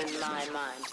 in my mind.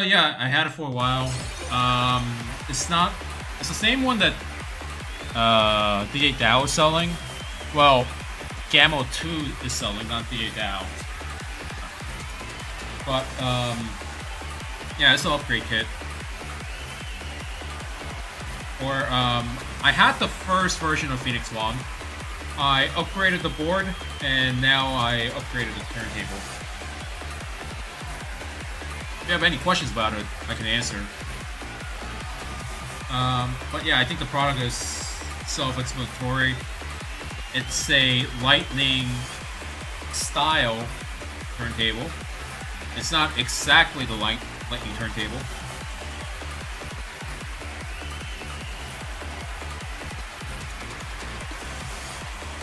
Yeah, I had it for a while. It's the same one that DJ Dao is selling. Well, Gamo 2 is selling, not DJ Dao. But yeah, it's an upgrade kit. Or I had the first version of Phoenix 1. I upgraded the board, and now I upgraded the turntable. If you have any questions about it, I can answer. But yeah, I think the product is self-explanatory. It's a Lightning style turntable. It's not exactly the Lightning turntable.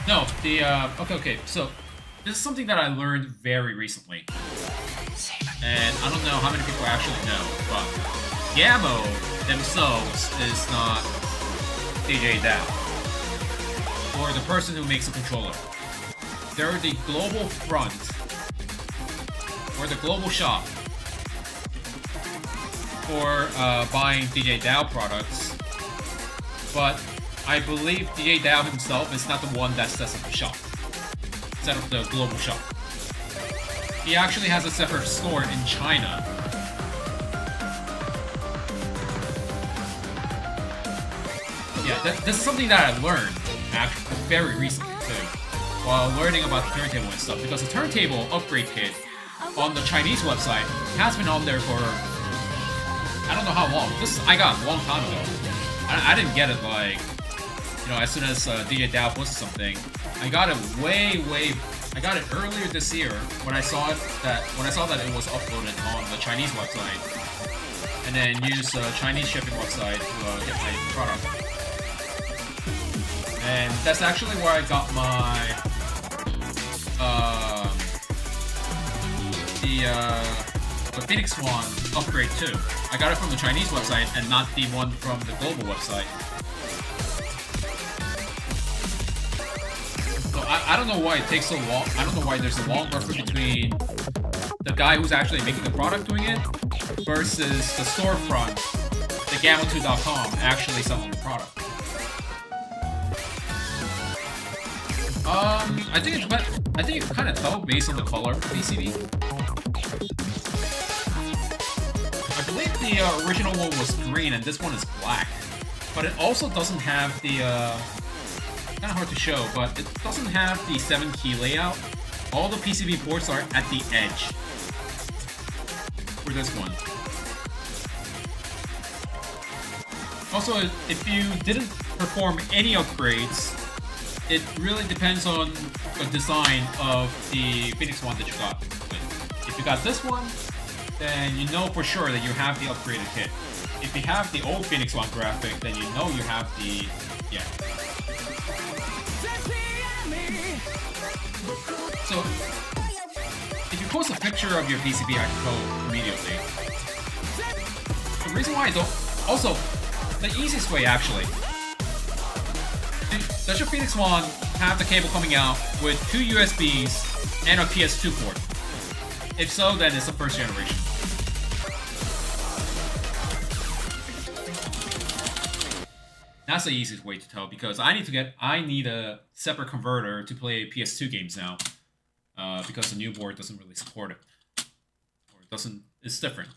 No, okay, so this is something that I learned very recently. And I don't know how many people actually know, but Gamo themselves is not DJ Dao, or the person who makes the controller. They're the global front, or the global shop, for buying DJ Dao products, but I believe DJ Dao himself is not the one that sets up the shop, set up the global shop. He actually has a separate store in China. Yeah, this is something that I learned actually very recently too, while learning about the turntable and stuff. Because the turntable upgrade kit on the Chinese website has been on there for I don't know how long. I got a long time ago. I didn't get it like, you know, as soon as DJ Dao posted something. I got it I got it earlier this year when I saw that it was uploaded on the Chinese website, and then used the Chinese shipping website to get my product. And that's actually where I got my the Phoenix one upgrade too. I got it from the Chinese website and not the one from the global website. I don't know why it takes so long. I don't know why there's a long buffer between the guy who's actually making the product doing it versus the storefront, the Gamma2.com, actually selling the product. I think you can kind of tell based on the color of the PCB. I believe the original one was green and this one is black, but it also doesn't have the kind of hard to show, but it doesn't have the 7-key layout. All the PCB ports are at the edge for this one. Also, if you didn't perform any upgrades, it really depends on the design of the Phoenix one that you got. If you got this one, then you know for sure that you have the upgraded kit. If you have the old Phoenix one graphic, then you know you have the, yeah. So, if you post a picture of your PCB, I can tell immediately. The reason why I don't... Also, the easiest way actually. Does your Phoenix one have the cable coming out with 2 USBs and a PS2 port? If so, then it's the first generation. That's the easiest way to tell because I need a separate converter to play PS2 games now, because the new board doesn't really support it, or it doesn't. It's different.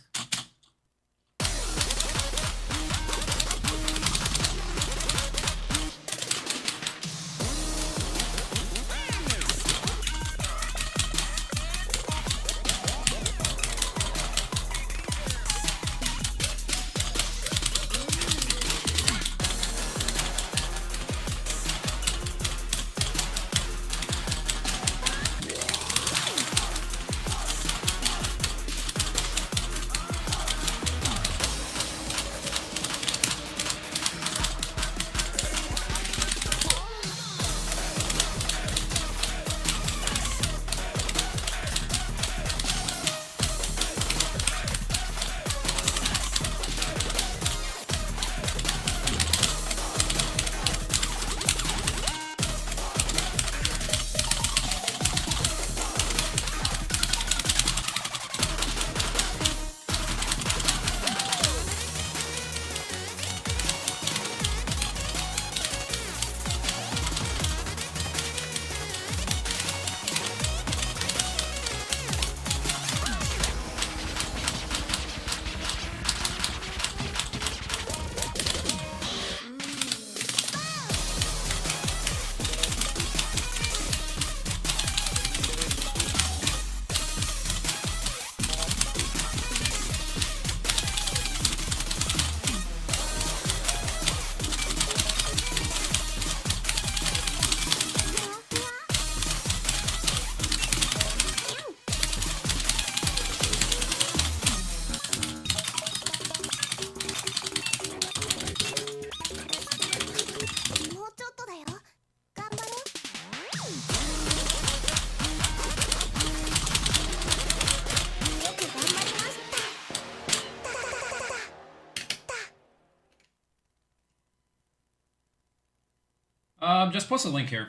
Just post a link here.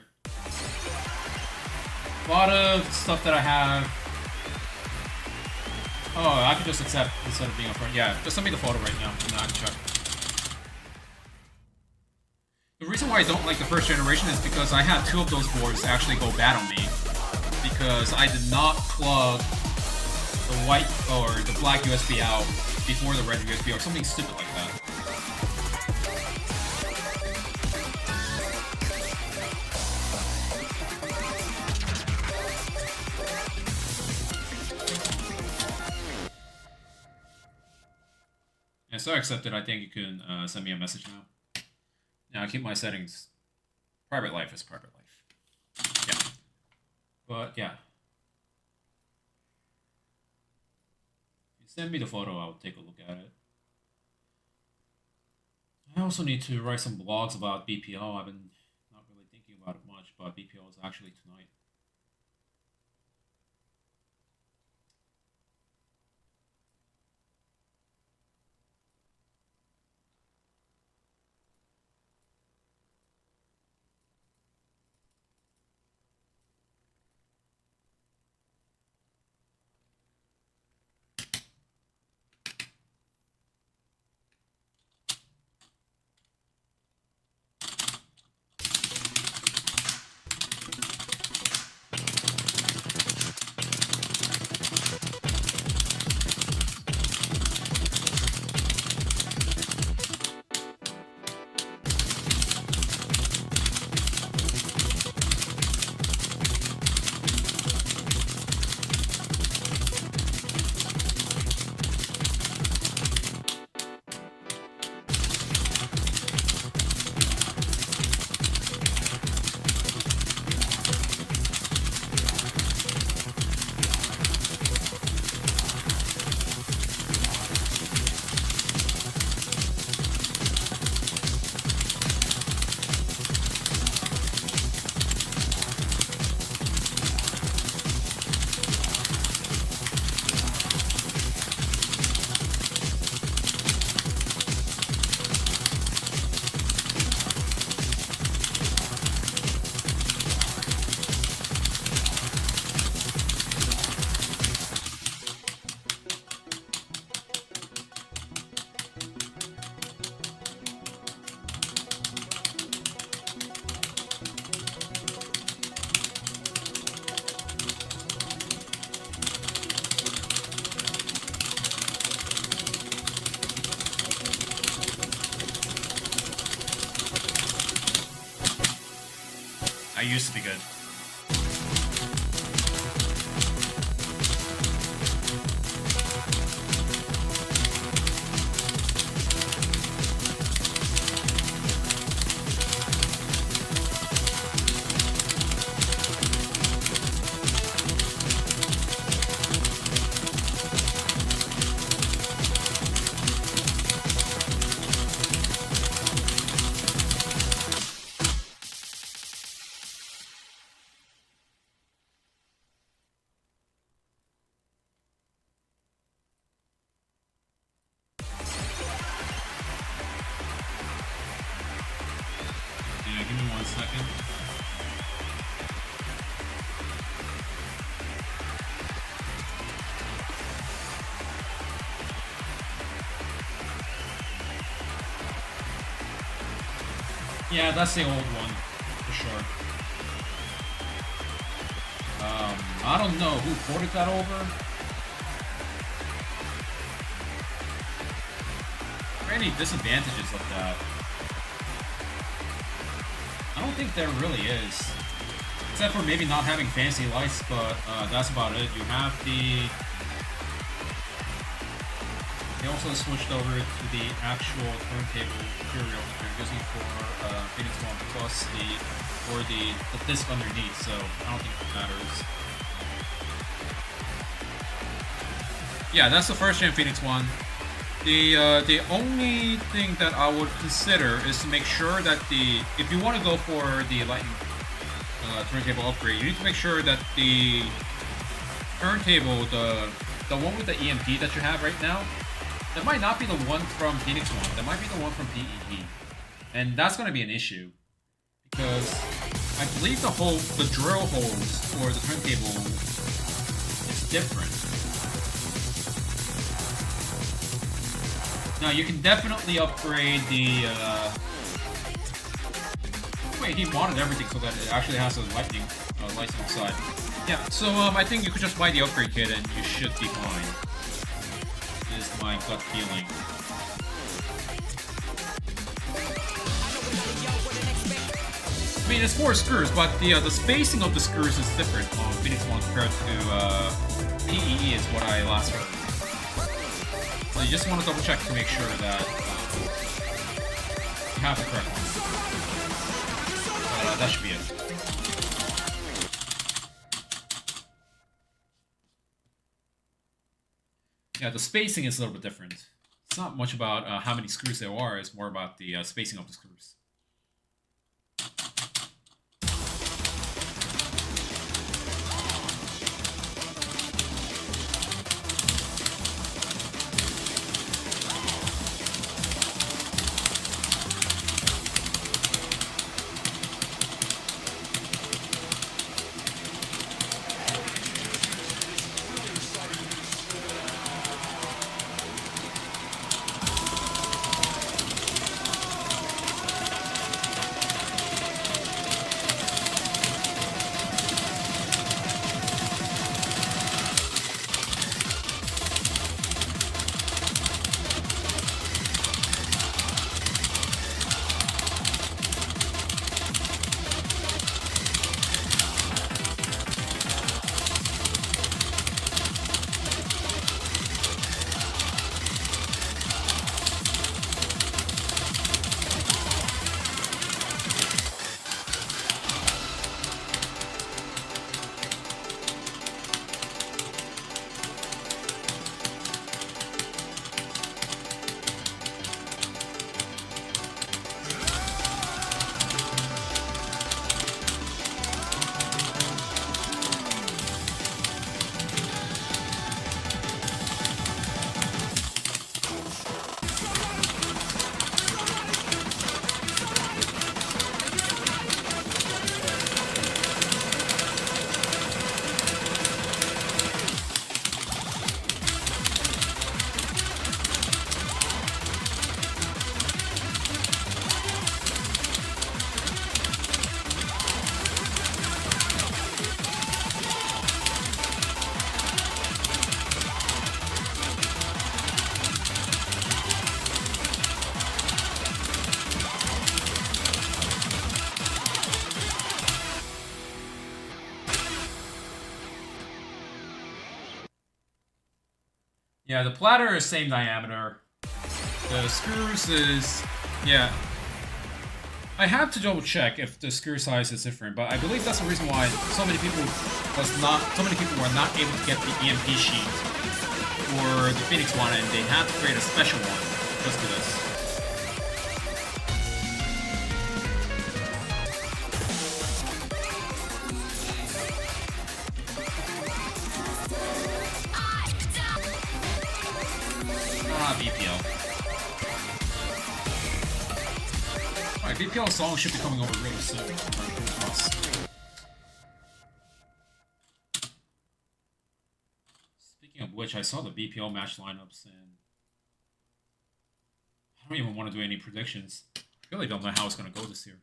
A lot of stuff that I have. Oh, I can just accept instead of being upfront. Yeah, just send me the photo right now, and I can check. The reason why I don't like the first generation is because I had 2 of those boards actually go bad on me. Because I did not plug the white or the black USB out before the red USB or something stupid like that. And so accepted, I think you can send me a message now. Now I keep my settings. Private life is private life. Yeah. But yeah. If you send me the photo, I'll take a look at it. I also need to write some blogs about BPO. I've been not really thinking about it much, but BPO is actually tonight. I used to be good. Give me 1 second. Yeah, that's the old one, for sure. I don't know who ported that over. Are there any disadvantages of that? I don't think there really is. Except for maybe not having fancy lights, but that's about it. You have the... They also switched over to the actual turntable material that they're using for Infinitas 1 plus the disc underneath, so I don't think it matters. Yeah, that's the first gen Infinitas 1. The only thing that I would consider is to make sure that if you want to go for the Lightning turntable upgrade, you need to make sure that the turntable, the one with the EMP that you have right now, that might not be the one from Phoenix 1. That might be the one from PEE, and that's going to be an issue because I believe the drill holes for the turntable is different. Now you can definitely upgrade the. Wait, he modded everything so that it actually has a lightning lights on the side. Yeah, so I think you could just buy the upgrade kit and you should be fine. Is my gut feeling. I mean, it's 4 screws, but the spacing of the screws is different on Phoenix 1 compared to PEE is what I last heard. So you just want to double check to make sure that you have the correct one. But that should be it. Yeah, the spacing is a little bit different. It's not much about how many screws there are, it's more about the spacing of the screws. Yeah, the platter is same diameter. The screws is... Yeah. I have to double check if the screw size is different, but I believe that's the reason why so many people were not able to get the EMP sheet for the Phoenix one, and they had to create a special one just for this. VPL. Alright, VPL song should be coming over really soon. Speaking of which, I saw the VPL match lineups and I don't even want to do any predictions. I really don't know how it's going to go this year.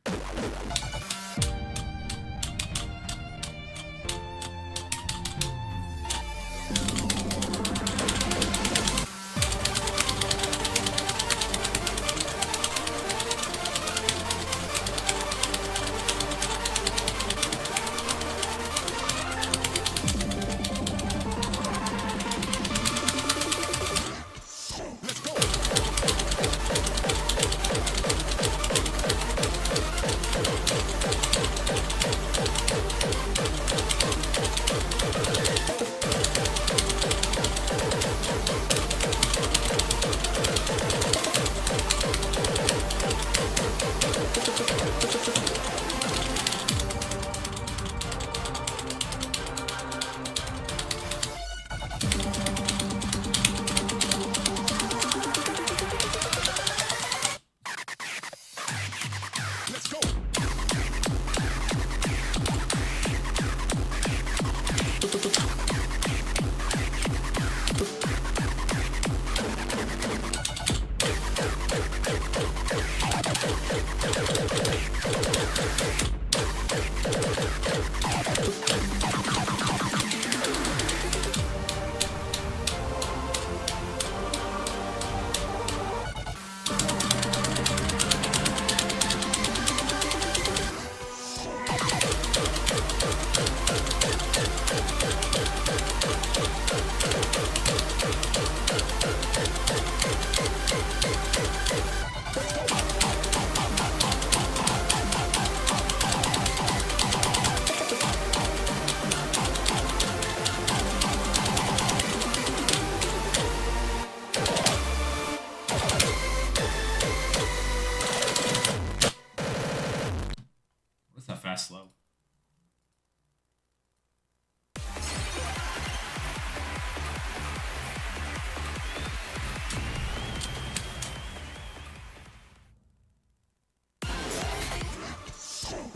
Slow.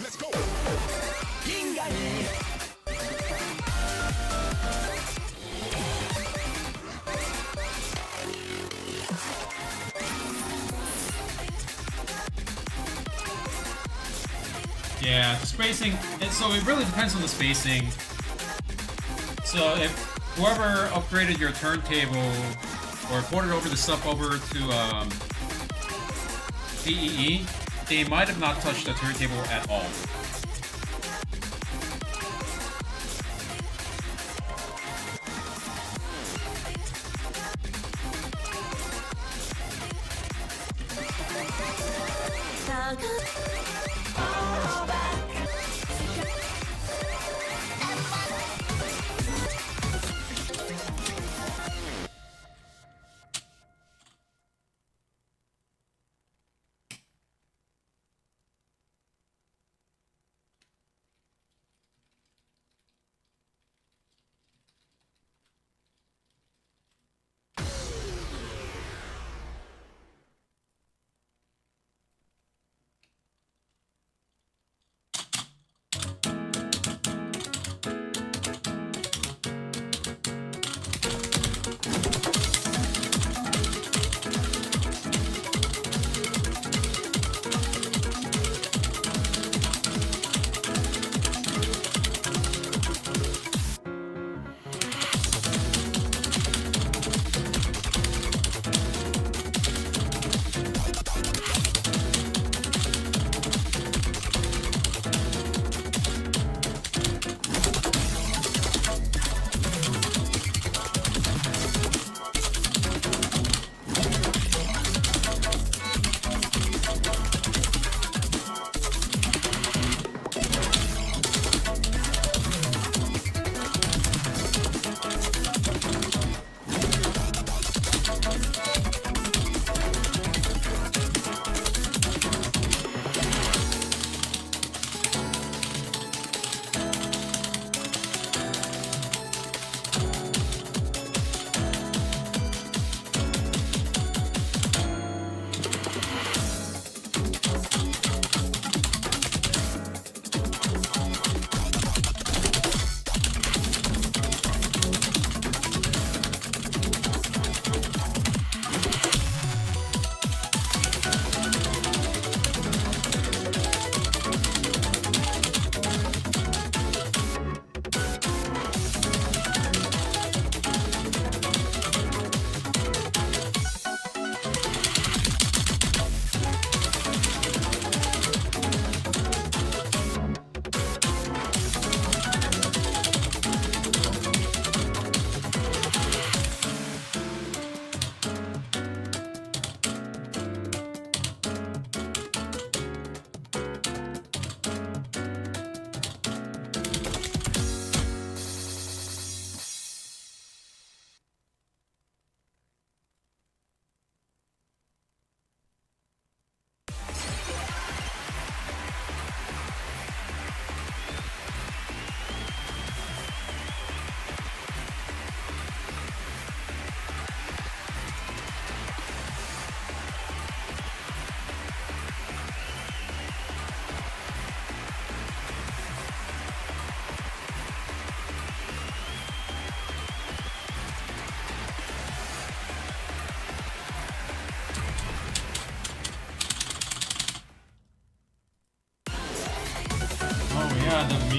Let's go. Yeah, the spacing, so it really depends on the spacing. So if whoever upgraded your turntable or ported over the stuff over to PEE, they might have not touched the turntable at all.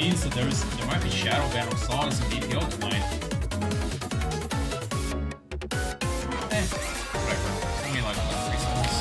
means that there might be shadow ban of songs in DPO tonight. Whatever. Only like 3 songs.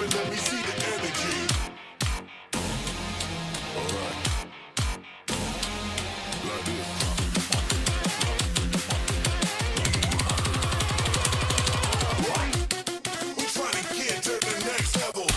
Let me see the energy. Alright. Like this. We're trying to get to the next level.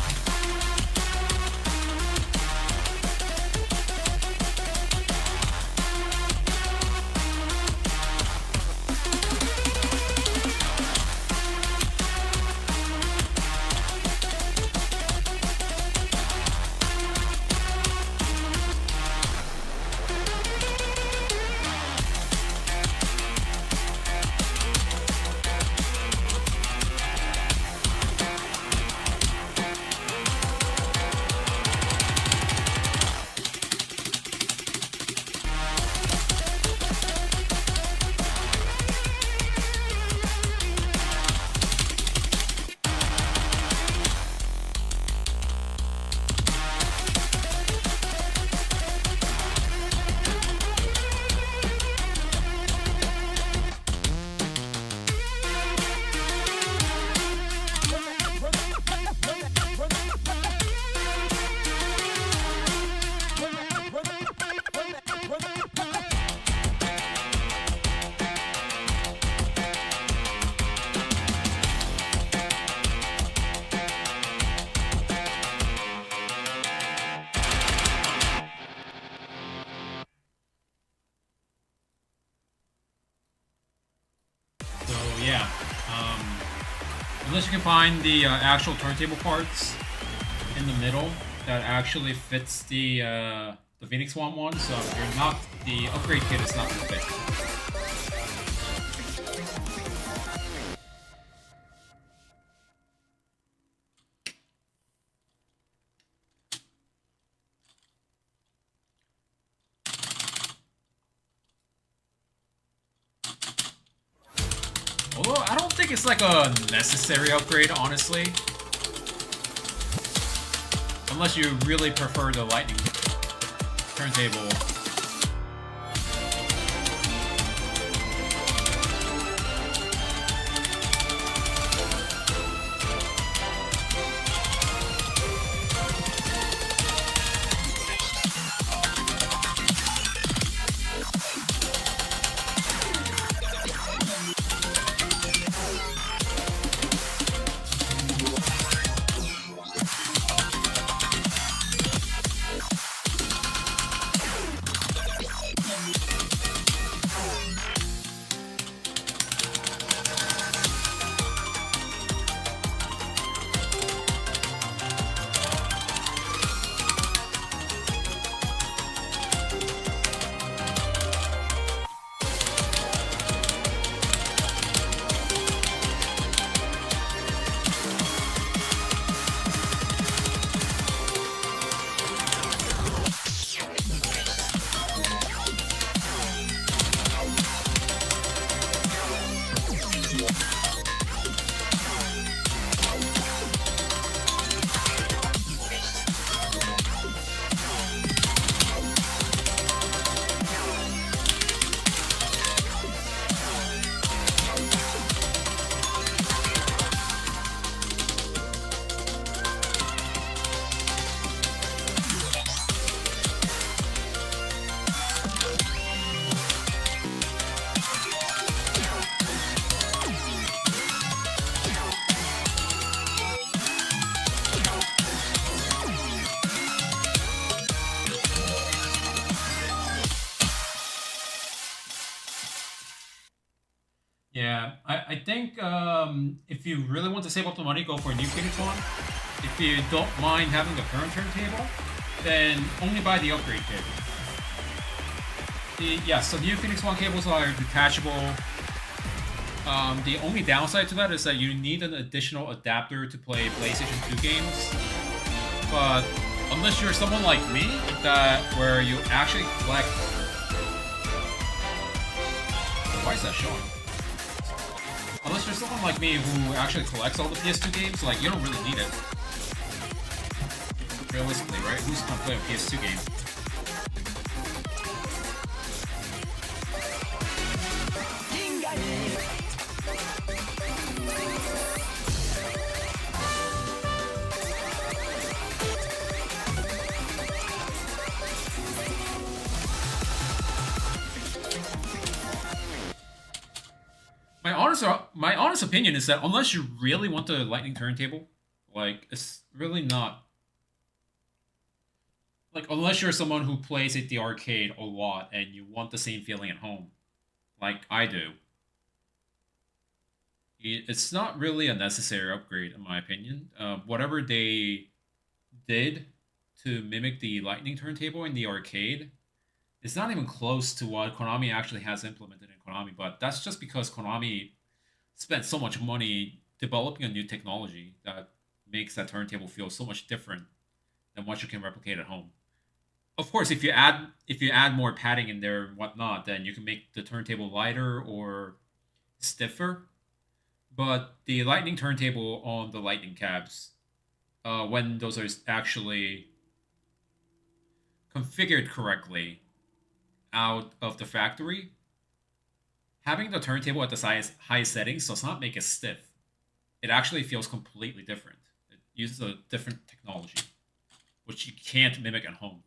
Yeah, unless you can find the actual turntable parts in the middle that actually fits the Phoenix one, so you're not, the upgrade kit is not gonna fit. Although, I don't think it's like a necessary upgrade, honestly. Unless you really prefer the Lightning turntable. Yeah, I think if you really want to save up the money, go for a new Phoenix one. If you don't mind having the current turntable, then only buy the upgrade cable. Yes, the new Phoenix One cables are detachable. The only downside to that is that you need an additional adapter to play PlayStation 2 games. But unless you're someone like me, where you actually collect... Why is that showing? Unless you're someone like me who actually collects all the PS2 games, like, you don't really need it. Realistically, right? Who's gonna play a PS2 game? My honest opinion is that unless you really want the Lightning turntable, like, it's really not... Like, unless you're someone who plays at the arcade a lot and you want the same feeling at home, like I do, it's not really a necessary upgrade, in my opinion. Whatever they did to mimic the Lightning turntable in the arcade, it's not even close to what Konami actually has implemented in Konami, but that's just because Konami spent so much money developing a new technology that makes that turntable feel so much different than what you can replicate at home. Of course, if you add more padding in there and whatnot, then you can make the turntable lighter or stiffer. But the Lightning turntable on the Lightning cabs, when those are actually configured correctly out of the factory, having the turntable at the highest settings does not make it stiff. It actually feels completely different. It uses a different technology, which you can't mimic at home.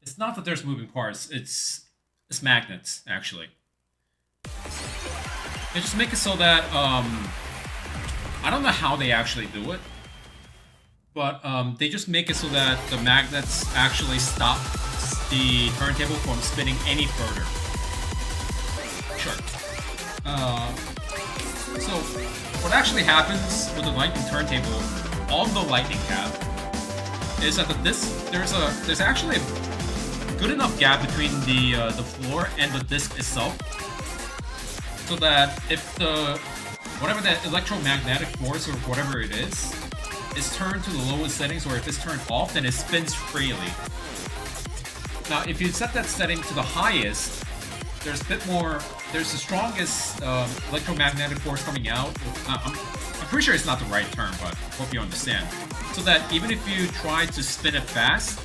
It's not that there's moving parts. It's magnets, actually. They just make it so that I don't know how they actually do it, but they just make it so that the magnets actually stop the turntable from spinning any further. Sure. So what actually happens with the Lightning turntable on the Lightning cab is that there's actually a good enough gap between the floor and the disc itself, so that if whatever that electromagnetic force or whatever it is turned to the lowest settings, or if it's turned off, then it spins freely. Now, if you set that setting to the highest, there's a bit more. There's the strongest electromagnetic force coming out. I'm pretty sure it's not the right term, but hope you understand. So that even if you try to spin it fast,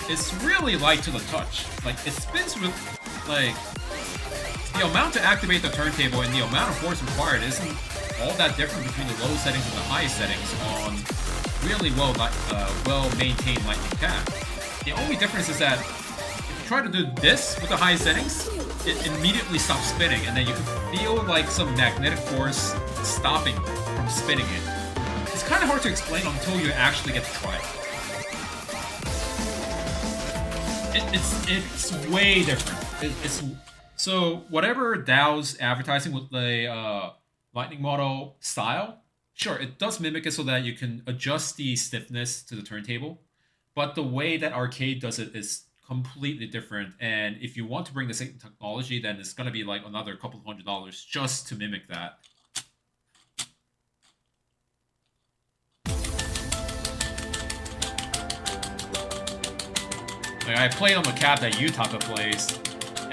it's really light to the touch. Like, it spins with, like, the amount to activate the turntable and the amount of force required isn't all that different between the low settings and the high settings on really well-maintained lightning path. The only difference is that if you try to do this with the high settings, it immediately stops spinning, and then you can feel like some magnetic force stopping from spinning it. It's kind of hard to explain until you actually get to try it. It's way different. So whatever Dow's advertising with the lightning model style, sure, it does mimic it so that you can adjust the stiffness to the turntable, but the way that Arcade does it is completely different. And if you want to bring the same technology, then it's gonna be like another couple of $100 just to mimic that. Like, I played on the cab that Utaka plays,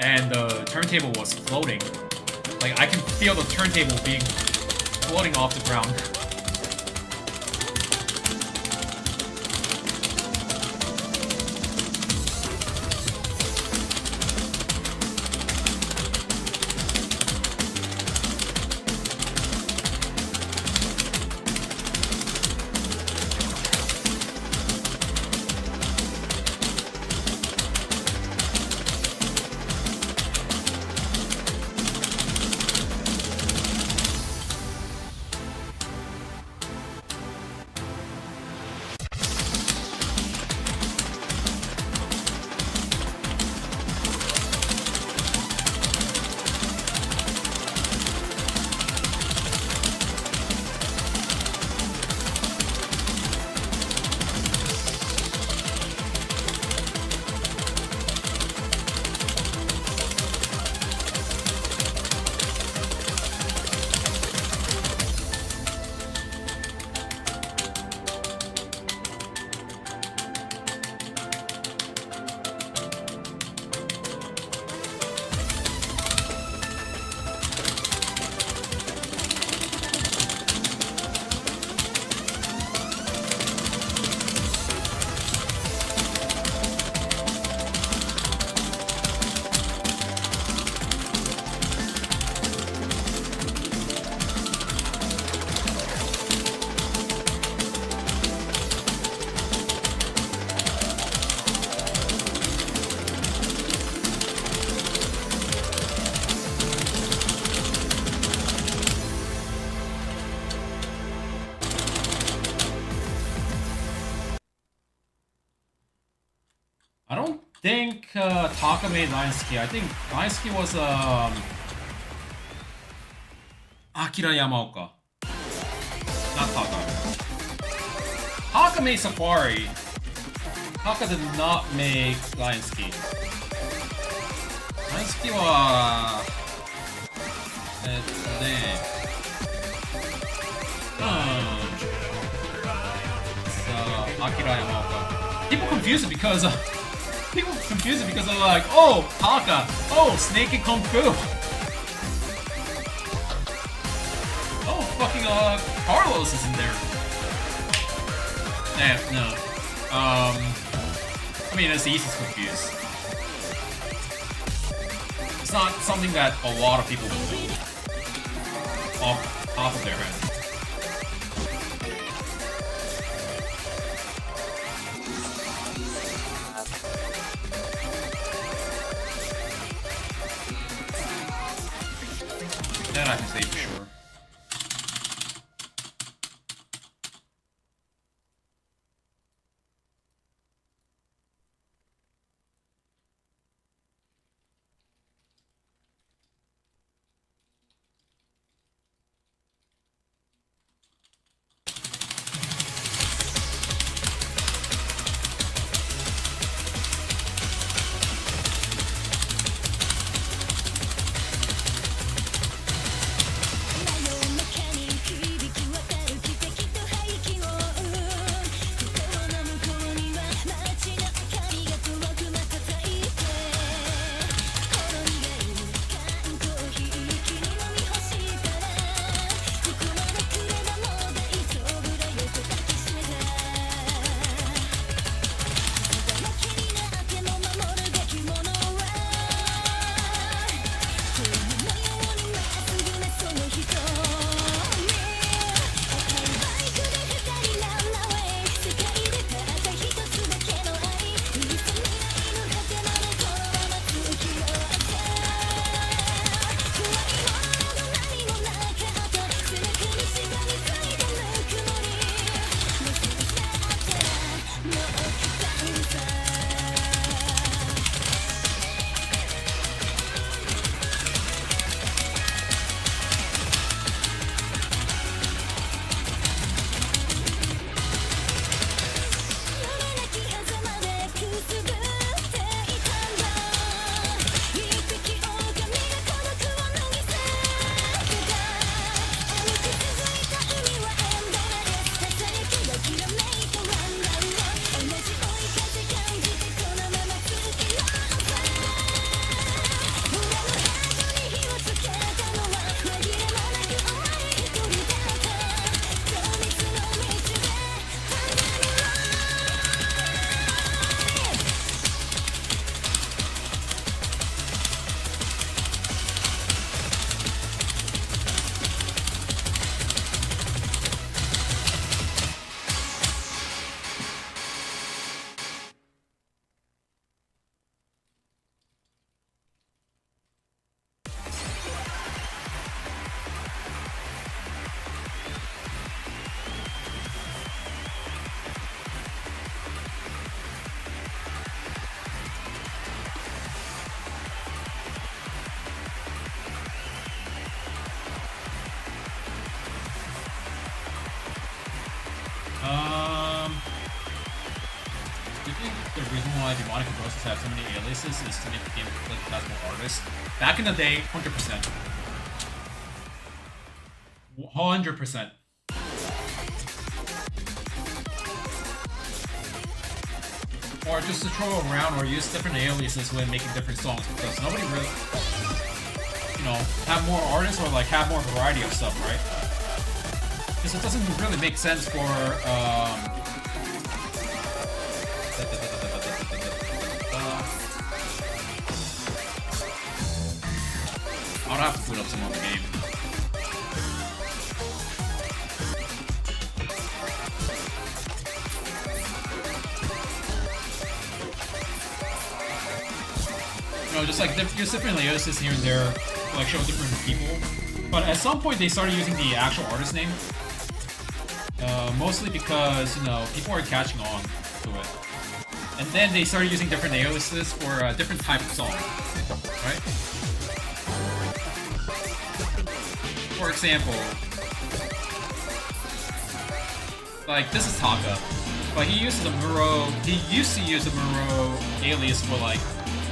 and the turntable was floating. Like, I can feel the turntable being floating off the ground. I don't think Taka made Lionsky. I think Lionsky was Akira Yamaoka. Not Taka. Taka made Safari. Taka did not make Lionsky. Lionsky wa... Akira Yamaoka. People confuse it because they're like, oh, Taka, oh, Snake and Kung Fu. Oh, fucking Carlos is in there. No. I mean, it's easy to confuse. It's not something that a lot of people will do off of their head. That I can say for sure. why demonic composers have so many aliases is to make the game look like that's more artists. Back in the day, 100%. 100%. Or just to troll around or use different aliases when making different songs because nobody really, you know, have more artists or like have more variety of stuff, right? Because it doesn't really make sense for I'll have to put up some other game. You know, just like use different aliases here and there to like show different people. But at some point they started using the actual artist name. Mostly because, you know, people are catching on to it. And then they started using different aliases for a different type of song. Right? For example, like this is Taka. But he used to use the Muro alias for like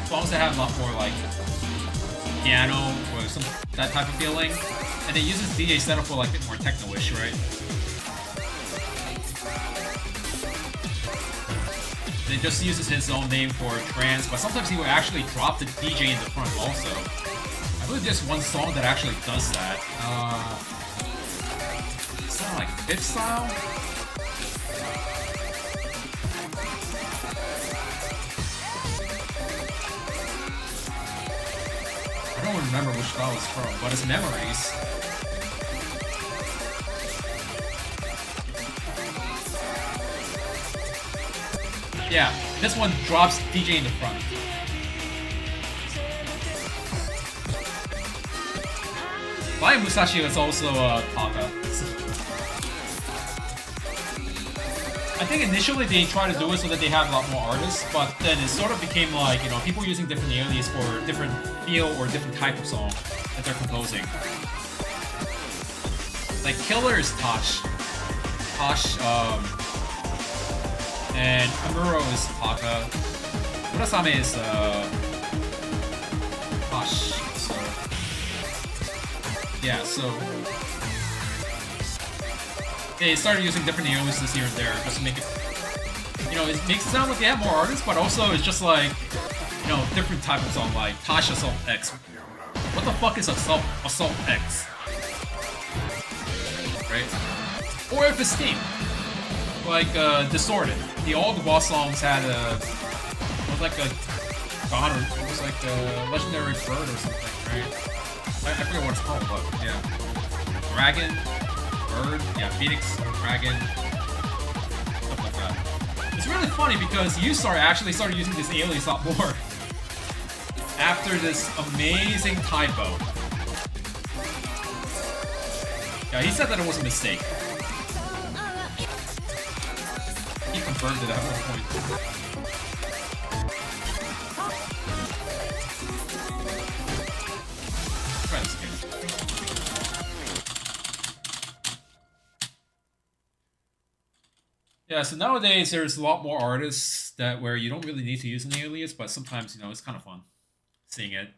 songs that have a lot more like piano or some that type of feeling, and it uses DJ setup for like a bit more techno-ish, right? And it just uses his own name for trance, but sometimes he will actually drop the DJ in the front also. I believe there's one song that actually does that. It's not like Fifth Style? I don't remember which style it's from, but it's Memories. Yeah, this one drops DJ in the front. My Musashi is also Taka. I think initially they tried to do it so that they have a lot more artists, but then it sort of became like, you know, people using different aliases for different feel or different type of song that they're composing. Like Killer is Tosh. And Amuro is Taka. Murasame is Tosh. So yeah, so they started using different aliases here and there just to make it, you know, it makes it sound like they have more artists, but also it's just like, you know, different type of song, like Tosh Assault X. What the fuck is Assault X? Right? Or if it's Steam, like Distorted. All the boss songs had it was like a god, or it was like a legendary bird or something, right? I forget what it's called, but yeah. Dragon, bird, yeah, Phoenix, dragon, stuff like that. It's really funny because U-Star actually started using this alias a lot more after this amazing typo. Yeah, he said that it was a mistake. He confirmed it at one point. Try this again. Yeah, so nowadays there's a lot more artists that where you don't really need to use an alias, but sometimes, you know, it's kind of fun seeing it.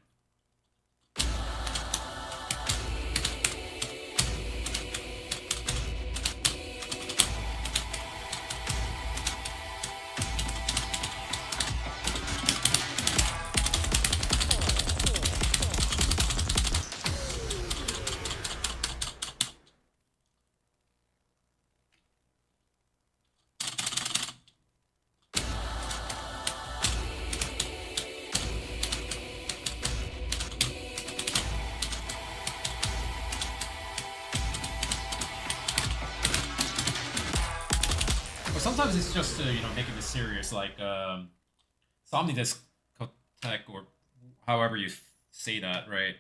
Sometimes it's just to, you know, make it serious, like Somnidas Kotek, or however you say that, right?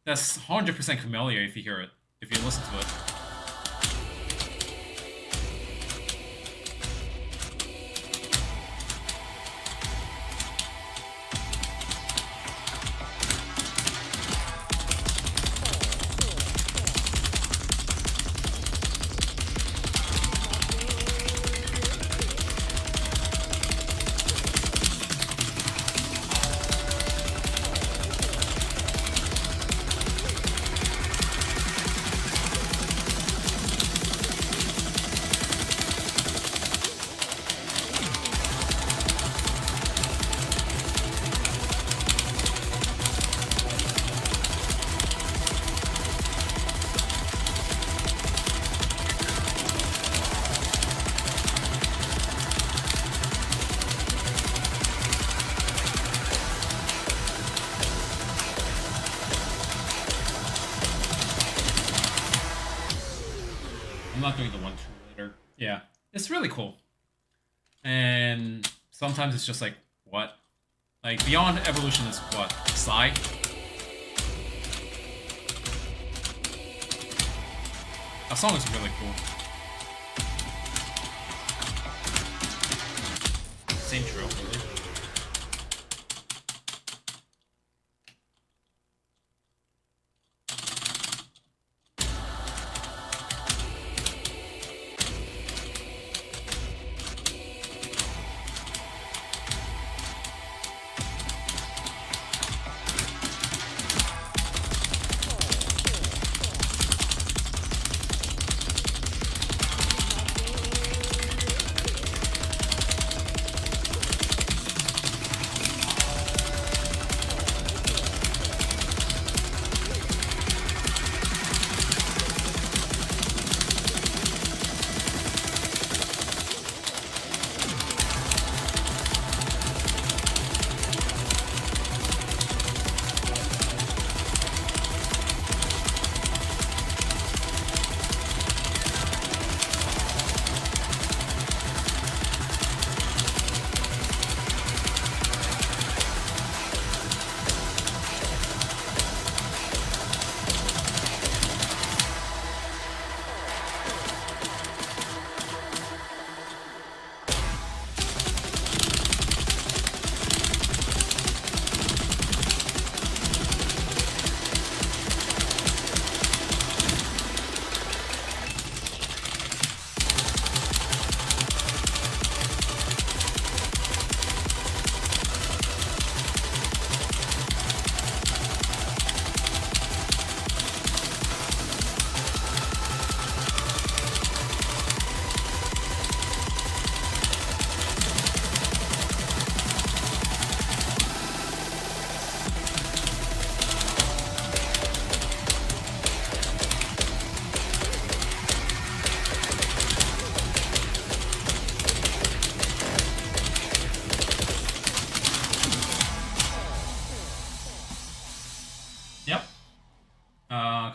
That's 100% familiar if you hear it, if you listen to it. I'm not doing the 1-2 later. Yeah, it's really cool. And sometimes it's just like, what? Like, Beyond Evolution is what? Psy? That song is really cool. Same drill, really.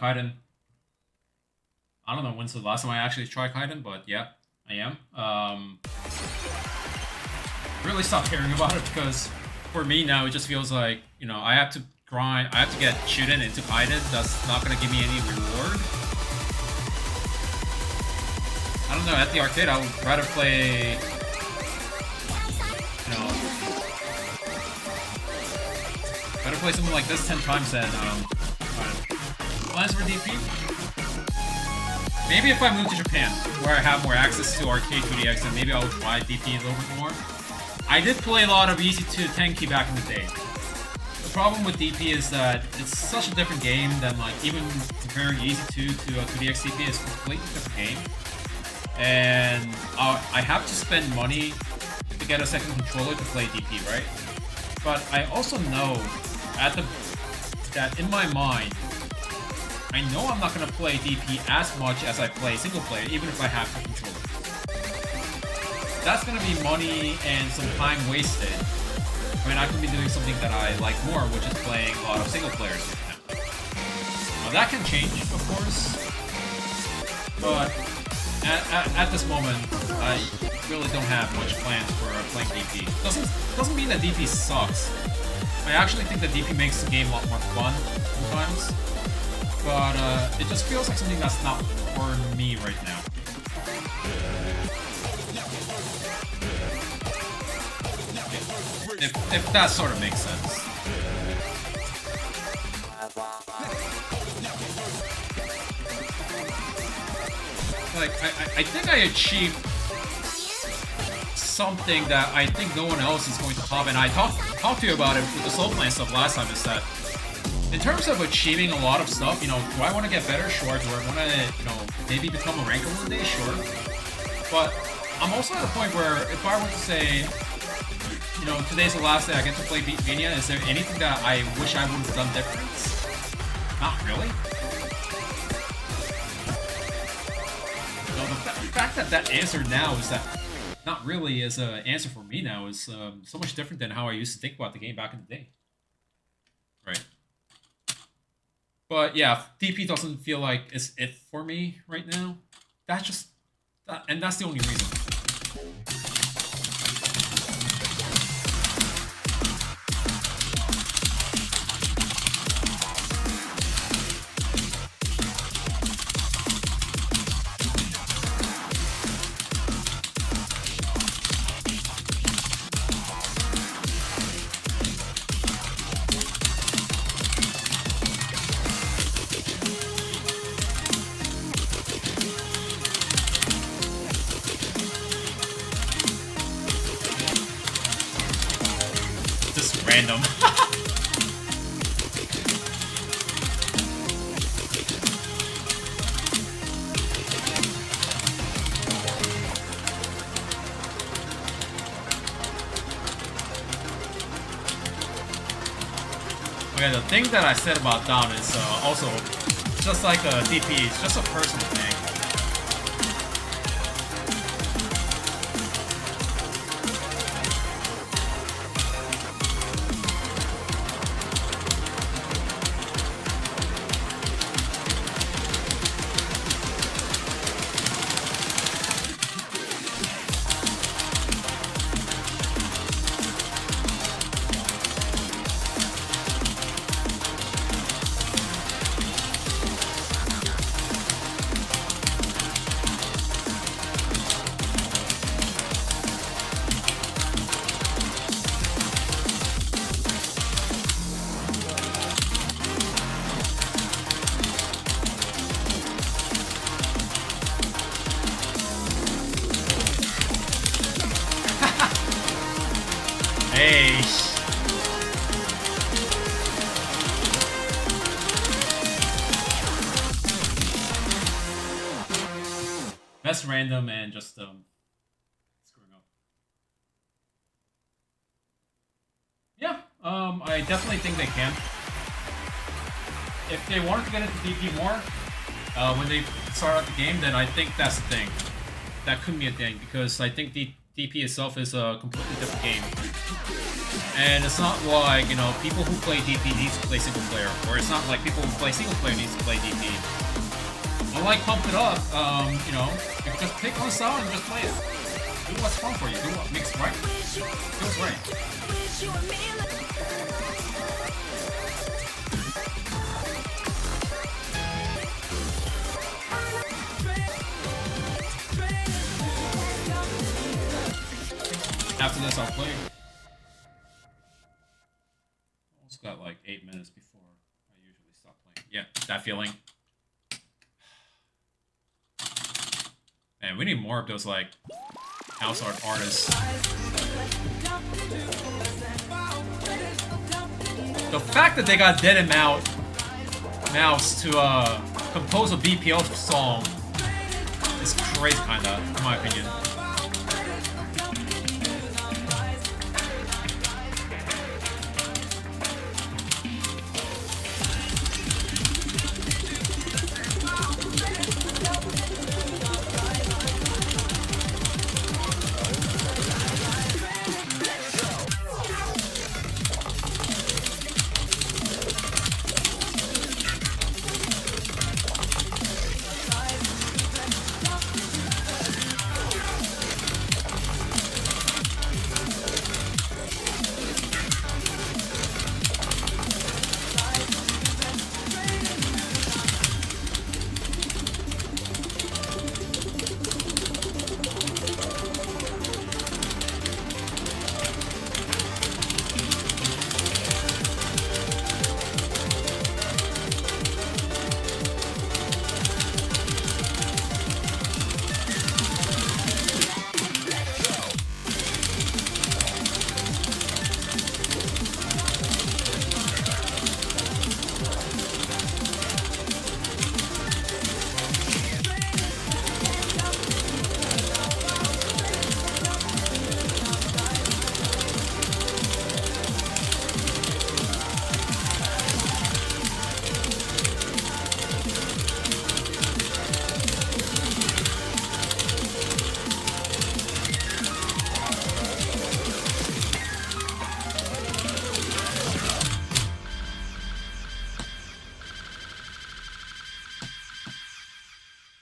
Kaiden. I don't know when's the last time I actually tried Kaiden, but yeah, I am. Really stopped caring about it because for me now it just feels like, you know, I have to grind, I have to get shooten into Kaiden. That's not gonna give me any reward. I don't know, at the arcade I would rather play, you know, rather play something like this 10 times than plans for DP? Maybe if I move to Japan, where I have more access to arcade 2DX, then maybe I'll try DP a little bit more. I did play a lot of Easy to Tenki back in the day. The problem with DP is that it's such a different game than, like, even comparing Easy 2 to 2DX DP is a completely different game. And I have to spend money to get a second controller to play DP, right? But I also know that in my mind, I know I'm not going to play DP as much as I play single player, even if I have two controllers. That's going to be money and some time wasted. I mean, I could be doing something that I like more, which is playing a lot of single players right now. Now that can change, of course, but at this moment, I really don't have much plans for playing DP. Doesn't mean that DP sucks. I actually think that DP makes the game a lot more fun sometimes. But it just feels like something that's not for me right now. If that sort of makes sense. Like, I think I achieved something that I think no one else is going to top, and I talked to you about it with the slow playing stuff last time, is that in terms of achieving a lot of stuff, you know, do I want to get better? Sure. Do I want to, you know, maybe become a ranker one day? Sure. But I'm also at a point where if I were to say, you know, today's the last day I get to play Beatmania, is there anything that I wish I would have done different? Not really. You know, the fact that that answer now is that not really is an answer for me now is so much different than how I used to think about the game back in the day. Right. But yeah, DP doesn't feel like it's it for me right now. That's just, and that's the only reason. Just random. Okay, the thing that I said about down is also just like a DP, it's just a personal thing. Hey. That's random and just screwing up. Yeah, I definitely think they can. If they wanted to get into DP more when they start out the game, then I think that's the thing. That could be a thing because I think the DP itself is a completely different game. And it's not like, you know, people who play DP need to play single player, or it's not like people who play single player need to play DP. Unlike Pump It Up, you know, you can just pick one style and just play it. Do what's fun for you, do what makes right. Feels right. After this, I'll play. Almost got like 8 minutes before I usually stop playing. Yeah, that feeling. Man, we need more of those like house art artists. The fact that they got Dead and Mouse to compose a BPO song is crazy, kinda, in my opinion.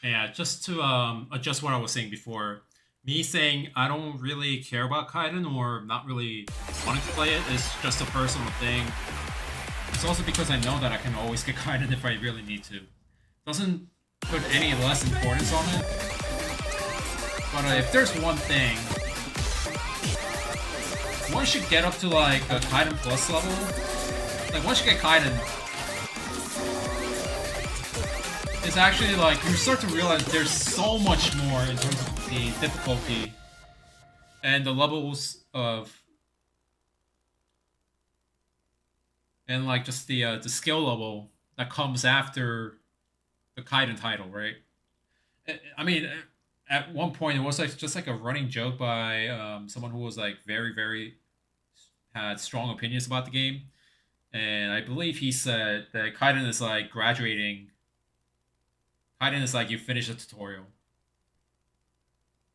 Yeah, just to adjust what I was saying before, me saying I don't really care about Kaiden or not really wanting to play it is just a personal thing. It's also because I know that I can always get Kaiden if I really need to. Doesn't put any less importance on it. But if there's one thing, once you get up to like a Kaiden Plus level, like once you get Kaiden, it's actually like you start to realize there's so much more in terms of the difficulty and the levels of, and like just the skill level that comes after the Kaiden title, right? I mean, at one point it was like just like a running joke by someone who was like very had strong opinions about the game, and I believe he said that Kaiden is like graduating. Kaiden is like you finish a tutorial,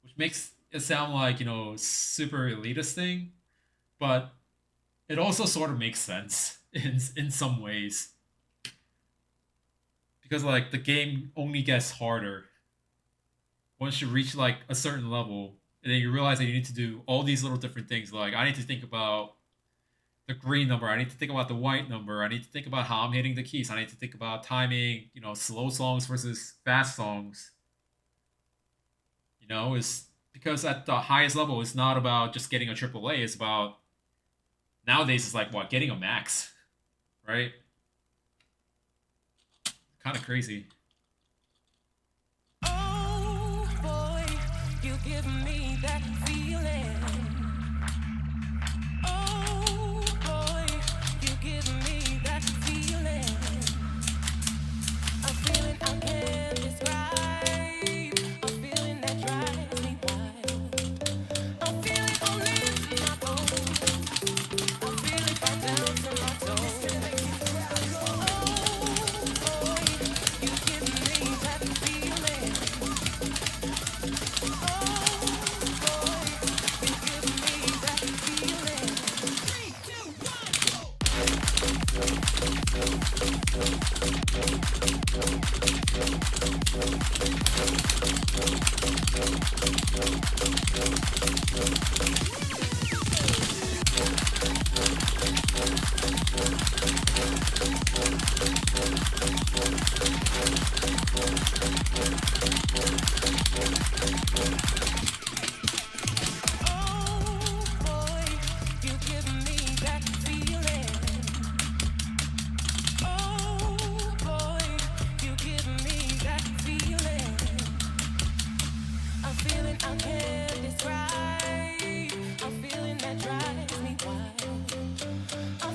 which makes it sound like super elitist thing, but it also sort of makes sense in some ways because like the game only gets harder once you reach like a certain level, and then you realize that you need to do all these little different things. Like I need to think about the green number, I need to think about the white number, I need to think about how I'm hitting the keys, I need to think about timing, slow songs versus fast songs. Is because at the highest level it's not about just getting a AAA, it's about nowadays it's like what, getting a max, right? Kind of crazy. Oh boy, you give me that feeling. Oh boy, you give me that feeling. A feeling I can't describe. A feeling that drives me wild. A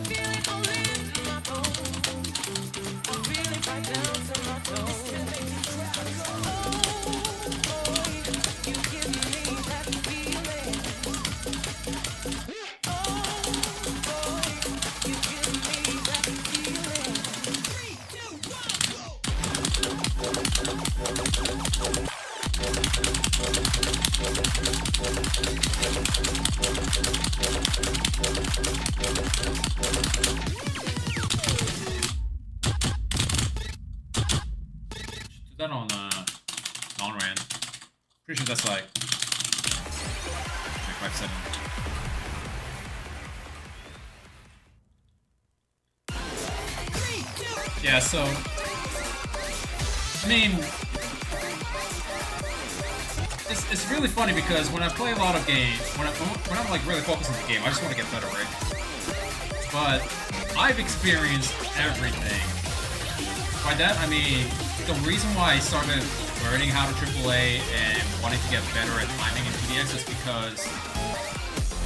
feeling only in my bones. A feeling right down to my toes. That on non-ran. Pretty sure that's like 5-7. Yeah, so I mean, it's really funny because when I play a lot of games, when I'm like really focused on the game, I just want to get better, right? But I've experienced everything. By that I mean the reason why I started learning how to AAA and wanting to get better at timing in IIDX is because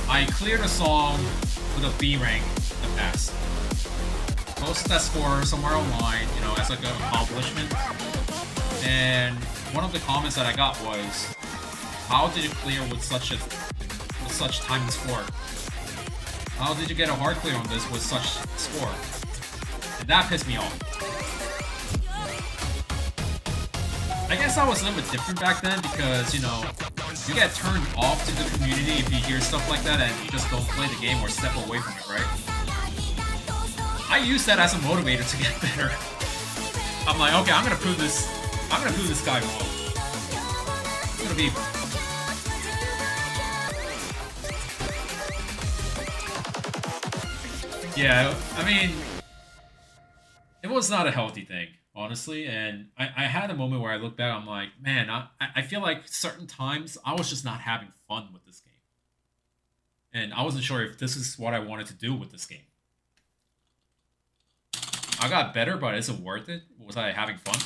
I cleared a song with a B rank in the past. Posted that score somewhere online, as like an accomplishment. And one of the comments that I got was, "How did you clear with such time and score? How did you get a hard clear on this with such score?" And that pissed me off. I guess I was a little bit different back then because, you get turned off to the community if you hear stuff like that and you just don't play the game or step away from it, right? I use that as a motivator to get better. I'm like, okay, I'm gonna prove this I'm gonna prove this guy wrong. It's gonna be. Yeah, I mean, it was not a healthy thing, honestly. And I had a moment where I look back, I'm like, man, I feel like certain times I was just not having fun with this game. And I wasn't sure if this is what I wanted to do with this game. I got better, but is it worth it? Was I having fun?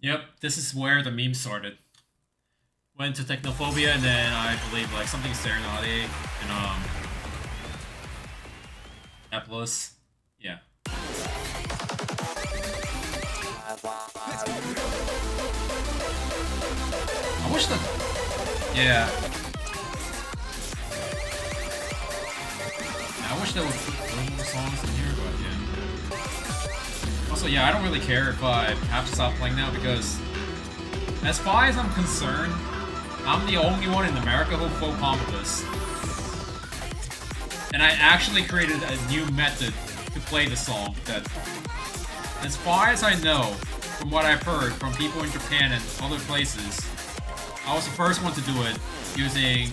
Yep, this is where the meme started. Went to Technophobia, and then I believe like something Serenade and Eplos. Yeah. I wish that. Yeah. I wish there was more songs in here, but yeah. Also, yeah, I don't really care if I have to stop playing now because, as far as I'm concerned, I'm the only one in America who full combo this. And I actually created a new method to play the song that, as far as I know, from what I've heard from people in Japan and other places, I was the first one to do it using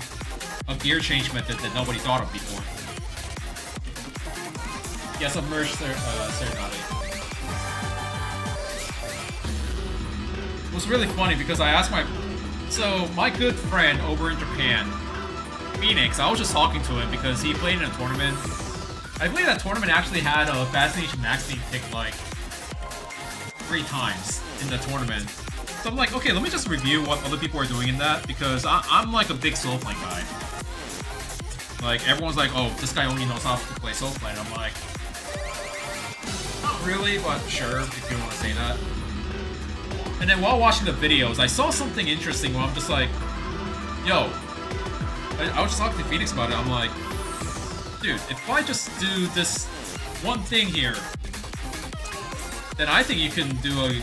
a gear change method that nobody thought of before. Yeah, Submerged Serenade. It was really funny because I asked my good friend over in Japan, Phoenix, I was just talking to him because he played in a tournament. I believe that tournament actually had a Fascination Max being picked like 3 times in the tournament. So I'm like, okay, let me just review what other people are doing in that because I'm like a big Soulflame guy. Like everyone's like, oh, this guy only knows how to play Soulflame. I'm like, not really, but sure if you want to say that. And then while watching the videos, I saw something interesting where I'm just like, yo, I was just talking to Phoenix about it. I'm like, dude, if I just do this one thing here, then I think you can do a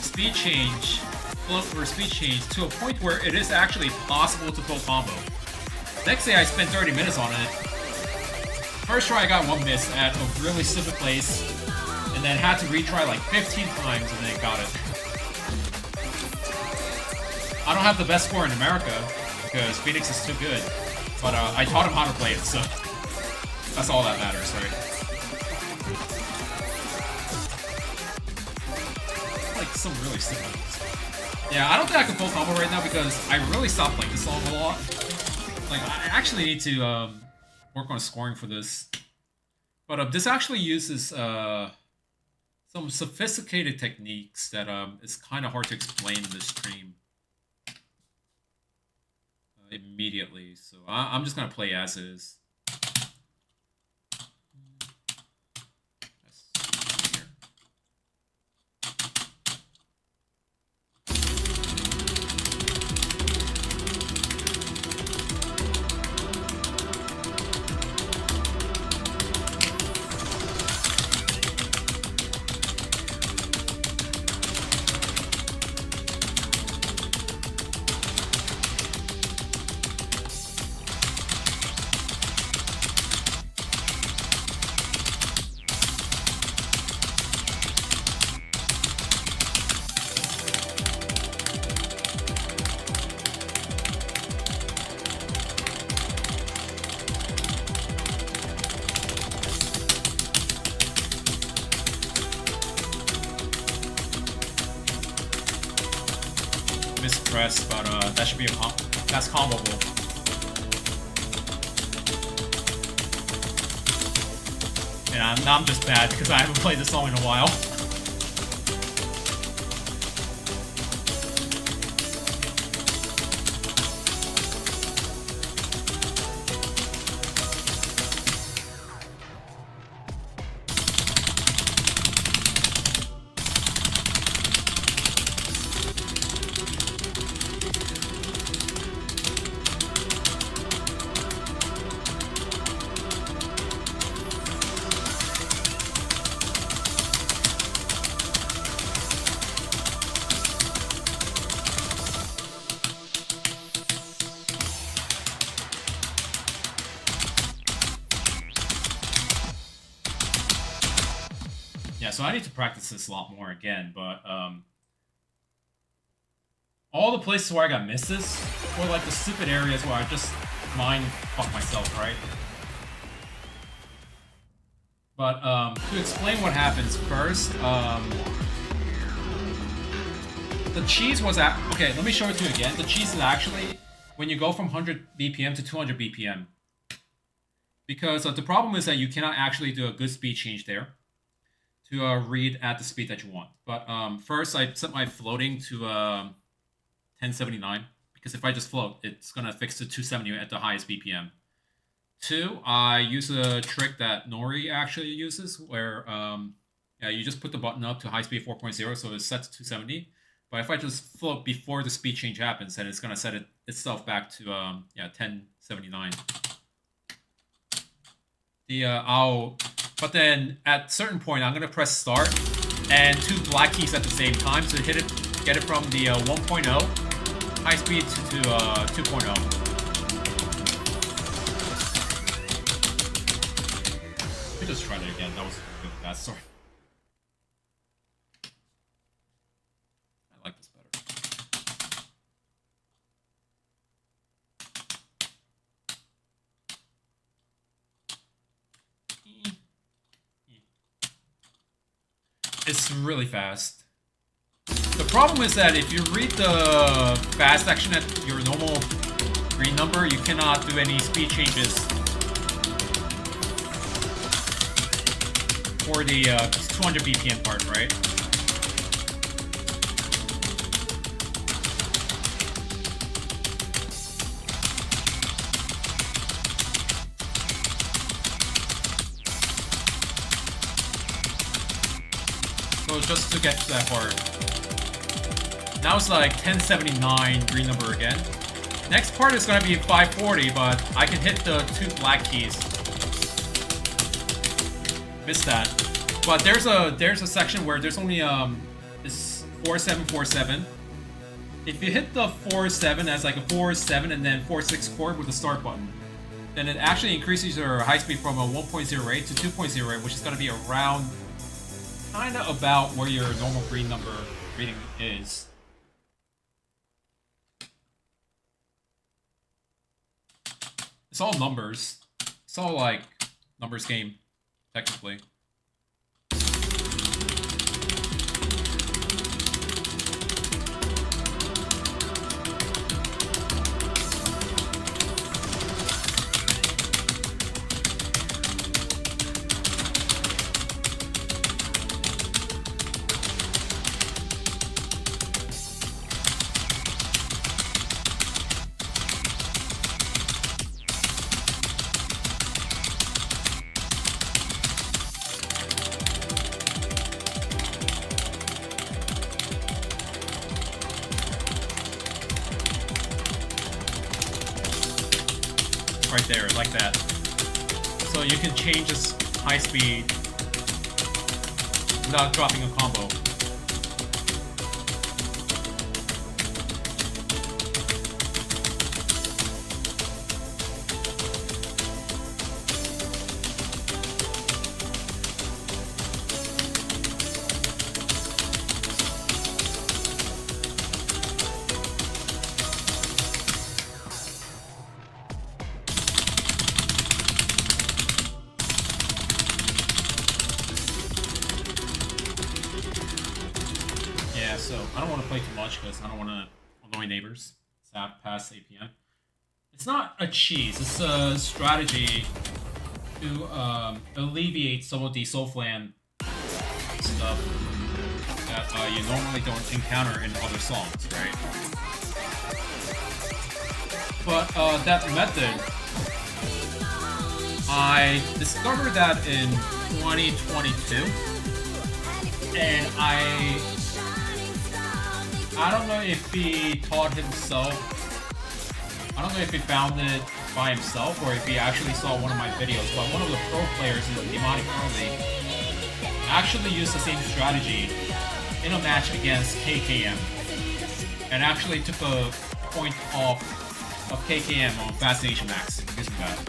speed change, float or speed change to a point where it is actually possible to full combo. Next day I spent 30 minutes on it. First try I got 1 miss at a really stupid place, and then had to retry like 15 times and then got it. I don't have the best score in America, because Phoenix is too good. But I taught him how to play it, so that's all that matters, right? Like some really stupid ones. Yeah, I don't think I can full combo right now because I really stopped playing this song a lot. Like, I actually need to work on scoring for this. But this actually uses some sophisticated techniques that is kind of hard to explain in this stream. immediately, so I'm just gonna play as is. Here. Mispress, but that should be that's comboable. And I'm just bad because I haven't played this song in a while. Yeah, so I need to practice this a lot more again, but all the places where I got misses were like the stupid areas where I just mind fuck myself, right? But to explain what happens first, the cheese was at okay. Let me show it to you again. The cheese is actually when you go from 100 BPM to 200 BPM, because the problem is that you cannot actually do a good speed change there to read at the speed that you want. But first, I set my floating to 1079 because if I just float, it's gonna fix to 270 at the highest BPM. 2, I use a trick that Nori actually uses, where yeah, you just put the button up to high speed 4.0, so it's set to 270. But if I just float before the speed change happens, then it's gonna set itself back to yeah 1079. But then at certain point, I'm gonna press start and 2 black keys at the same time to hit it, get it from the 1.0 high speed to 2.0. Let me just try that again. That was really fast. Sorry. I like this better. It's really fast. The problem is that if you read the fast section at your normal green number, you cannot do any speed changes for the 200 BPM part, right? So just to get to that part. Now it's like 1079 green number again. Next part is gonna be 540, but I can hit the 2 black keys. Missed that. But there's a section where there's only this 4747. If you hit the 47 as like a 47 and then 46 chord with the start button, then it actually increases your high speed from a 1.08 to 2.08, which is gonna be around kind of about where your normal green number reading is. It's all numbers. It's all like numbers game, technically. right there, like that. So you can change this high speed without dropping a combo. Yeah, so I don't want to play too much because I don't want to annoy neighbors. It's past 8 p.m. It's not a cheese. It's a strategy to alleviate some of the Soulflan stuff that you normally don't encounter in other songs, right? But that method, I discovered that in 2022, and I don't know if he taught himself. I don't know if he found it by himself or if he actually saw one of my videos, but one of the pro players in the Demonic Early actually used the same strategy in a match against KKM and actually took a point off of KKM on Fascination Max using that.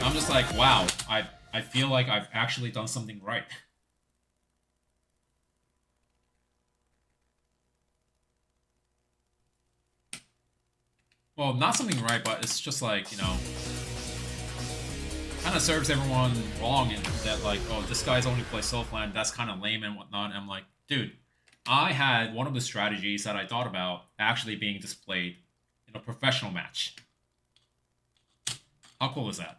I'm just like, wow, I feel like I've actually done something right. Well, not something right, but it's just like, you know, kind of serves everyone wrong in that, like, oh, this guy's only plays Soulflan, that's kind of lame and whatnot. And I'm like, dude, I had one of the strategies that I thought about actually being displayed in a professional match. How cool is that?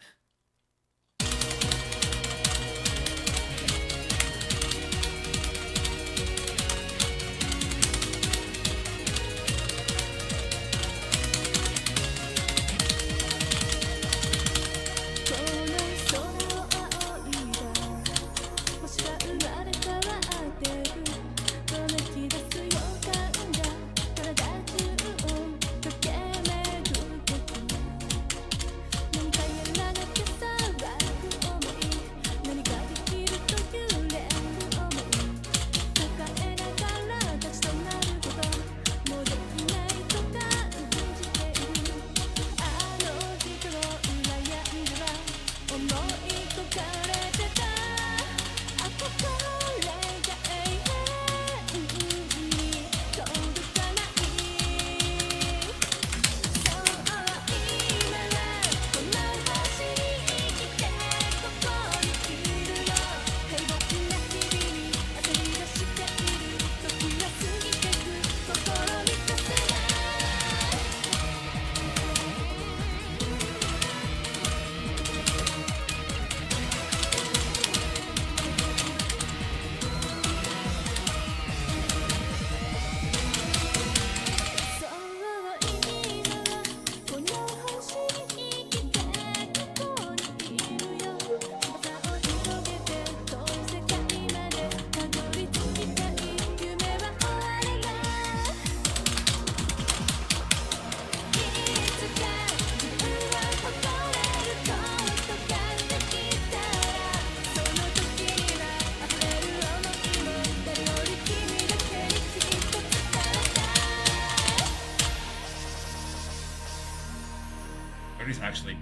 It's actually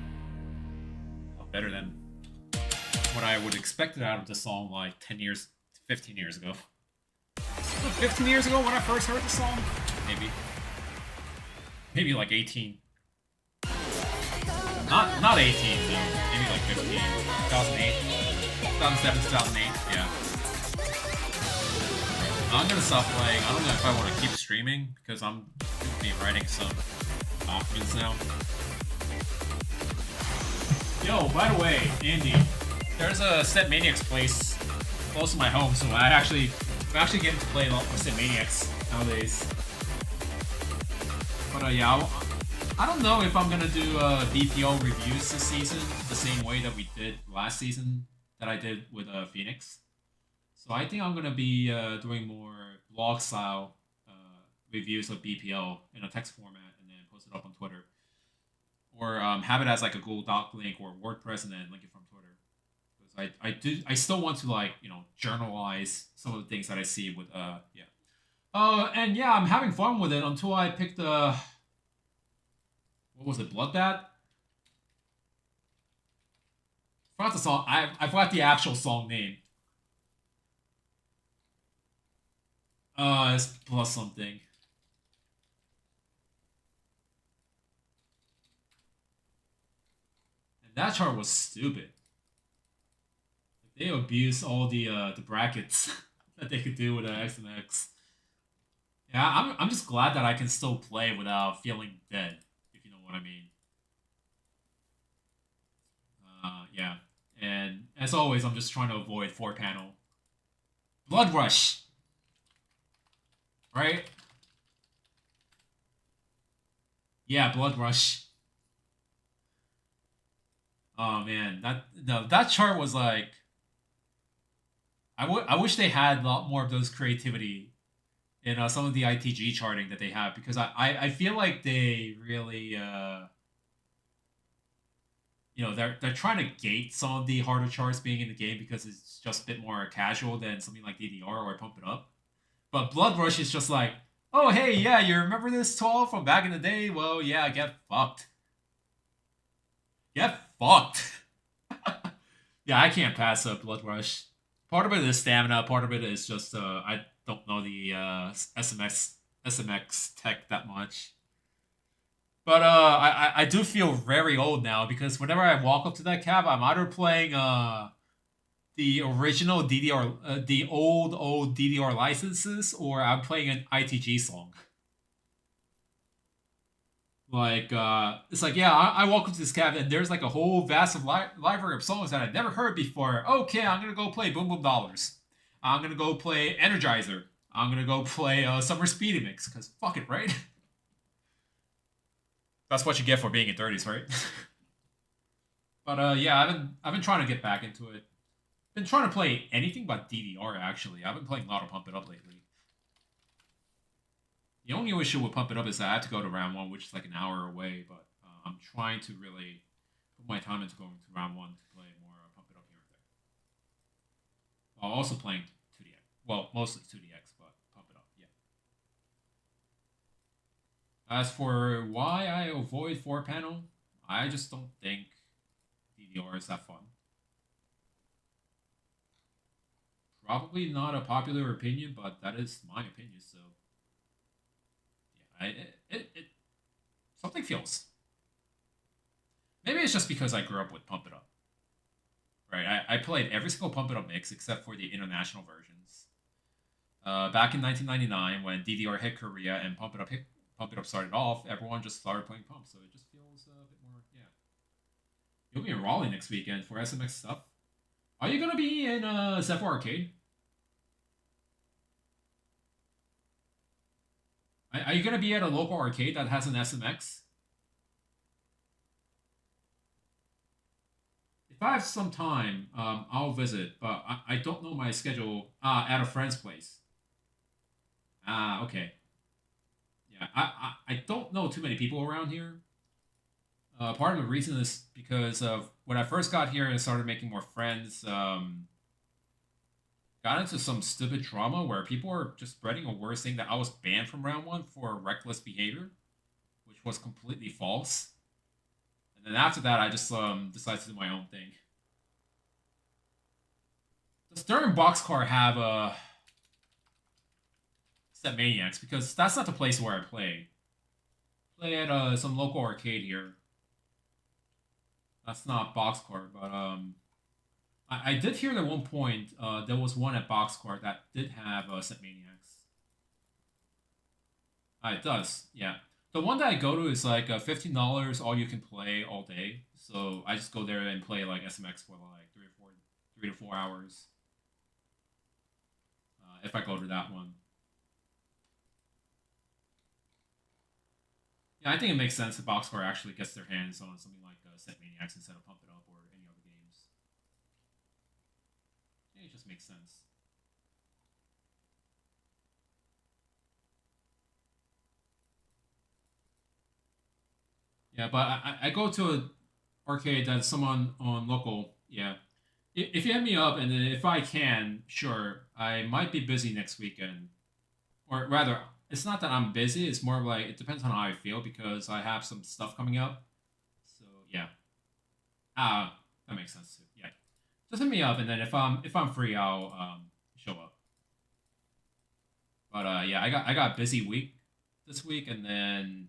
better than what I would expect out of the song like 10 years, 15 years ago. 15 years ago when I first heard the song? Maybe like 18. Not 18 though. Maybe like 15. 2008. 2007, 2008, yeah. I'm gonna stop playing. I don't know if I want to keep streaming because I'm gonna be writing some documents now. Yo, by the way, Andy, there's a Set Maniacs place close to my home, so I'm actually getting to play a lot more Set Maniacs nowadays. But yeah, I don't know if I'm gonna do DPO reviews this season the same way that we did last season that I did with Phoenix. So I think I'm gonna be doing more blog style reviews of BPO in a text format and then post it up on Twitter. or have it as like a Google Doc link or WordPress and then link it from Twitter. Because I still want to like journalize some of the things that I see with yeah. And yeah, I'm having fun with it until I picked the what was it, Bloodbath? I forgot the song. I forgot the actual song name. It's plus something. And that chart was stupid. They abused all the brackets that they could do with X and X. Yeah, I'm just glad that I can still play without feeling dead, if you know what I mean. Yeah. And as always, I'm just trying to avoid 4-panel. Blood Rush! Right? Yeah, Blood Rush. Oh man, that chart was like I wish they had a lot more of those creativity in some of the ITG charting that they have because I feel like they really they're trying to gate some of the harder charts being in the game because it's just a bit more casual than something like DDR or Pump It Up. But Blood Rush is just like, oh hey, yeah, you remember this 12 from back in the day? Well, yeah, get fucked. Get fucked. Yeah, I can't pass up Blood Rush. Part of it is stamina. Part of it is just I don't know the SMX tech that much. But I do feel very old now because whenever I walk up to that cab, I'm either playing the original DDR, the old DDR licenses, or I'm playing an ITG song. Like it's like yeah, I walk up to this cab and there's like a whole vast of library of songs that I've never heard before. Okay, I'm gonna go play Boom Boom Dollars. I'm gonna go play Energizer. I'm gonna go play Summer Speedy Mix because fuck it, right? That's what you get for being in 30s, right? But yeah, I've been trying to get back into it. Been trying to play anything but DDR actually. I've been playing a lot of Pump It Up lately. The only issue with Pump It Up is that I have to go to round one, which is like an hour away. But I'm trying to really put my time into going to round one to play more Pump It Up here and there. While also playing 2DX. Well, mostly 2DX, but Pump It Up, yeah. As for why I avoid 4-panel, I just don't think DDR is that fun. Probably not a popular opinion, but that is my opinion, so yeah, it something feels. Maybe it's just because I grew up with Pump It Up. Right, I played every single Pump It Up mix except for the international versions. Back in 1999, when DDR hit Korea and Pump It Up started off, everyone just started playing Pump, so it just feels a bit more, yeah. You'll be in Raleigh next weekend for SMX stuff. Are you gonna be in Zephyr Arcade? Are you gonna be at a local arcade that has an SMX? If I have some time, I'll visit, but I don't know my schedule at a friend's place. Ah, okay. Yeah, I don't know too many people around here. Part of the reason is because of when I first got here and started making more friends, got into some stupid drama where people were just spreading a word saying that I was banned from round one for reckless behavior, which was completely false. And then after that, I just decided to do my own thing. Does Stern Boxcar have Set Maniacs? Because that's not the place where I play. Play at some local arcade here. That's not Boxcar, but I did hear at one point there was one at Boxcar that did have Set Maniacs. It does, yeah. The one that I go to is like $15 all you can play all day. So I just go there and play like SMX for like 3 to 4 hours. If I go to that one. Yeah, I think it makes sense that Boxcar actually gets their hands on something like Set Maniacs instead of Pump It Up or any other games. Yeah, it just makes sense. Yeah, but I go to an arcade that's someone on local. Yeah. If you hit me up, and then if I can, sure, I might be busy next weekend. Or rather, it's not that I'm busy. It's more like it depends on how I feel because I have some stuff coming up. So yeah, that makes sense too. Yeah, just hit me up, and then if I'm free, I'll show up. But yeah, I got a busy week this week, and then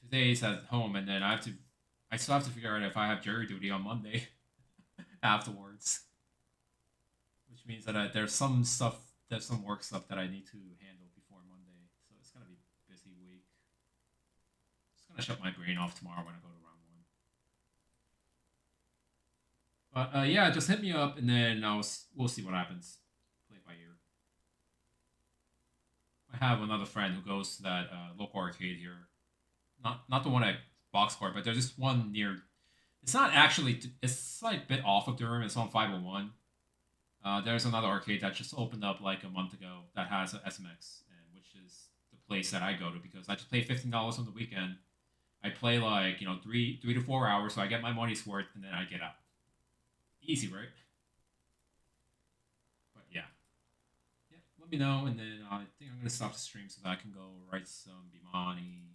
2 days at home, and then I still have to figure out if I have jury duty on Monday afterwards, which means that there's some work stuff that I need to handle before Monday. So it's gonna be a busy week. Just gonna shut my brain off tomorrow when I go to round one. But yeah, just hit me up, and then we'll see what happens. Play it by ear. I have another friend who goes to that local arcade here. Not the one at Boxcourt, but there's this one near. It's not actually. It's like a bit off of Durham. It's on 501. There's another arcade that just opened up like a month ago that has a SMX, and which is the place that I go to because I just pay $15 on the weekend. I play like 3 to 4 hours, so I get my money's worth, and then I get out. Easy, right? But yeah. Let me know, and then I think I'm gonna stop the stream so that I can go write some Bimani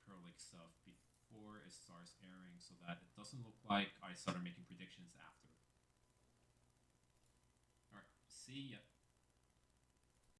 Pro League stuff before it starts airing, so that it doesn't look like I started making predictions after. All right, see ya.